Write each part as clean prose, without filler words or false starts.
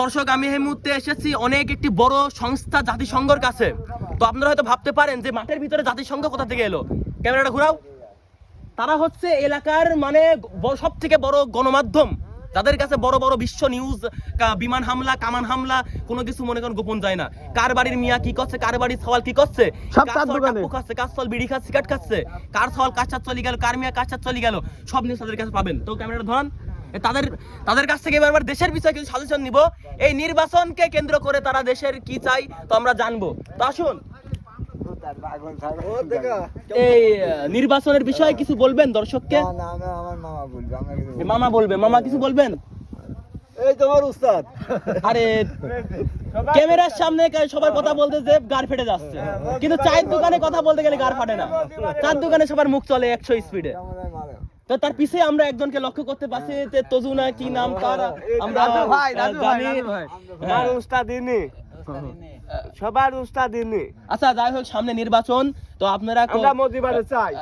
দর্শক, আমি এই মুহূর্তে এসেছি অনেক একটি বড় সংস্থা জাতিসংঘের কাছে। তো আপনারা হয়তো ভাবতে পারেন যে মাঠের ভিতরে জাতিসংঘ কোথা থেকে এলো। ক্যামেরাটা ঘুরাও। তারা হচ্ছে এলাকার মানে সব থেকে বড় গণমাধ্যম, যাদের কাছে বড় বড় বিশ্ব নিউজ, বিমান হামলা, কামান হামলা, কোনো কিছু মনে করেন গোপন যায় না। কার বাড়ির মিয়া কি করছে, কার বাড়ির সওয়াল কি করছে, কার সওয়াল বিড়ি খাচ্ছে, সিগারেট খাচ্ছে, কার সওয়াল কার সাথে চলে গেল, কার মিয়া কার সাথে চলে গেল, সব নিউজ তাদের কাছে পাবেন। তো ক্যামেরাটা ধরান। তাদের কাছ থেকে এবার দেশের বিষয়ে কিছু সাজেশন নিব। এই নির্বাচনকে কেন্দ্র করে তারা দেশের কি চাই তো আমরা জানবো। তো আসুন, এই নির্বাচনের বিষয়ে কিছু বলবেন দর্শককে? মামা বলবে। মামা কিছু বলবেন? এই তোমার উস্তাদ। আরে ক্যামেরার সামনে সবার কথা বলতে যে গাড় ফেটে যাচ্ছে, কিন্তু চায়ের দোকানে কথা বলতে গেলে গাড় ফাটে না। চার দোকানে সবার মুখ চলে 100 স্পিডে। তো তার পিছে আমরা একজনকে লক্ষ্য করতে পারছি, যে তজুনা কি নাম তার, আমরা জানি উস্তাদিনী, সবার উস্তাদিনী। আচ্ছা, যাই হোক, সামনে নির্বাচন। তো আপনারা মজিবারে চাই।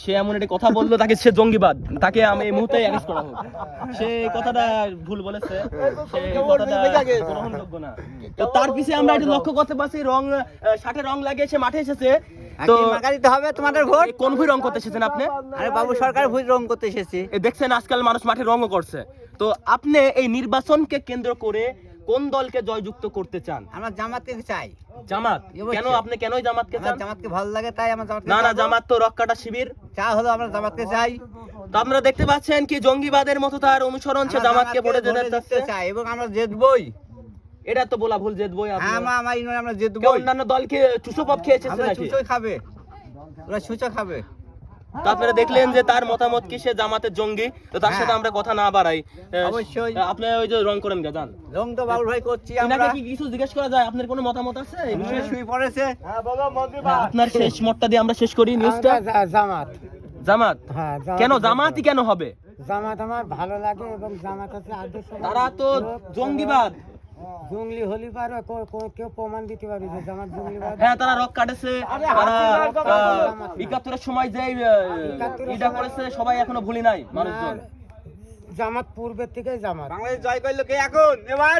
সে এমন একটা কথা বললো, তাকে সে জঙ্গিবাদ, তাকে আমি এই মুহূর্তে অ্যারেস্ট করা হোক। সে কথাটা ভুল বলেছে, সে কথাটা গ্রহণযোগ্য না। তো তার পিছে আমরা একটু লক্ষ্য করতে পারছি, শার্টে রং লাগিয়ে সে মাঠে এসেছে। তো দিতে হবে তোমাদের ভোট। কোন ভুই রং করতে এসেছেন আপনি? আরে বাবু, সরকার ভুই রং করতে এসেছি। দেখছেন আজকাল মানুষ মাঠে রঙও করছে। তো আপনি এই নির্বাচনকে কেন্দ্র করে কোন দলকে জয়যুক্ত করতে চান? আমরা জামাতকে চাই। জামাত? কেন? আপনি কেন জামাতকে চান? জামাতকে ভালো লাগে তাই আমরা জামাতকে। না না, জামাত তো রক্কাটা শিবির। চা হলো আমরা জামাতকে চাই। তো আপনারা দেখতে পাচ্ছেন কি জঙ্গিবাদের মতো তার অনুসরণ, সে জামাতকে ভোটে যেতে চায় এবং আমরা জিতবই। এটা তো বলা ভুল, জিতবই। আমরা জিতবই। অন্যান্য দলকে চুষোপপ খেয়েছে নাকি? চুষোই খাবে, ওরা সুচা খাবে। তো আপনারা দেখলেন যে তার মতামত কি, সে জামাতের জঙ্গি। তো তার সাথে আমরা কথা না বাড়াই, অবশ্যই আপনি ওই যে রং করেন গান, রং তো বাবুল ভাই করছি আমরা। কি কিছু জিজ্ঞেস করা যায়? আপনার কোনো মতামত আছে এই বিষয়ে? শুই পড়েছে। হ্যাঁ বাবা, মজিবা। আপনার শেষ মতটা দিয়ে আমরা শেষ করি নিউজটা। জামাত। জামাত? হ্যাঁ, কেন জামাতই কেন হবে? জামাত আমার ভালো লাগে এবং জামাত হচ্ছে আদর্শ। তারা তো জঙ্গিবাদ। জঙ্গলি হলি পারে, কেউ প্রমাণ দিতে পারবে যে জামাত জঙ্গলিবাদ? হ্যাঁ, তারা রক কাটেছে, তারা ৭১-এর সময় যে এটা করেছে, সবাই এখনো ভুলি নাই মানুষজন। জামাত পূর্বের থেকে জামাত। বাংলাদেশ জয় করলো কে এখন? এবার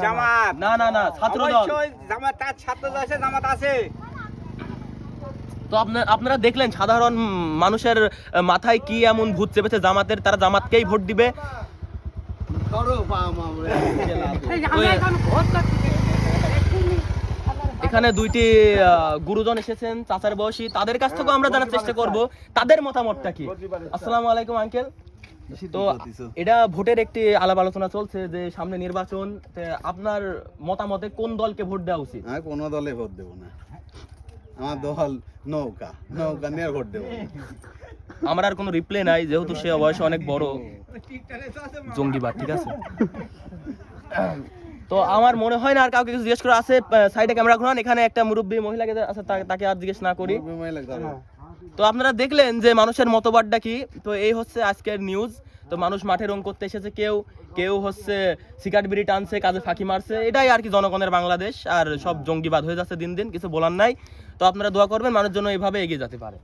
জামাত। না না না, ছাত্র দল। জামাত, তার ছাত্র দল আছে, জামাত আছে। তো আপনারা দেখলেন সাধারণ মানুষের মাথায় কি এমন ভূত চেপেছে জামাতের, তারা জামাতকেই ভোট দিবে। এখানে দুইটি গুরুজন এসেছেন, চাচার বয়সী, তাদের কাছ থেকেও আমরা জানার চেষ্টা করব তাদের মতামতটা কি। আসসালামু আলাইকুম আঙ্কেল। তো এটা ভোটের একটি আলাপ আলোচনা চলছে যে সামনে নির্বাচন, আপনার মতামতে কোন দলকে ভোট দেওয়া উচিত? আমি কোনো দলে ভোট দেবো না, আমার দল নৌকা নিয়ে ভোট দেবো। আমার আর কোনো রিপ্লাই নাই, যেহেতু সে বয়সে অনেক বড় জঙ্গিবাদ। ঠিক আছে, তো আমার মনে হয় না আর কাউকে কিছু জিজ্ঞেস করা আছে। সাইডে ক্যামেরা ঘোরান, এখানে একটা মুরব্বী মহিলাকে আছে, তাকে আর জিজ্ঞেস না করি। তো আপনারা দেখলেন যে মানুষের মতবাদটা কি। তো এই হচ্ছে আজকের নিউজ। তো মানুষ মাঠে রং করতে এসেছে, কেউ হচ্ছে সিগারেট বিড়ি টানছে, কাজে ফাঁকি মারছে। এটাই আর কি জনগণের বাংলাদেশ। আর সব জঙ্গিবাদ হয়ে যাচ্ছে দিন দিন, কিছু বলার নাই। তো আপনারা দোয়া করবেন মানুষ জন্য এইভাবে এগিয়ে যেতে পারে।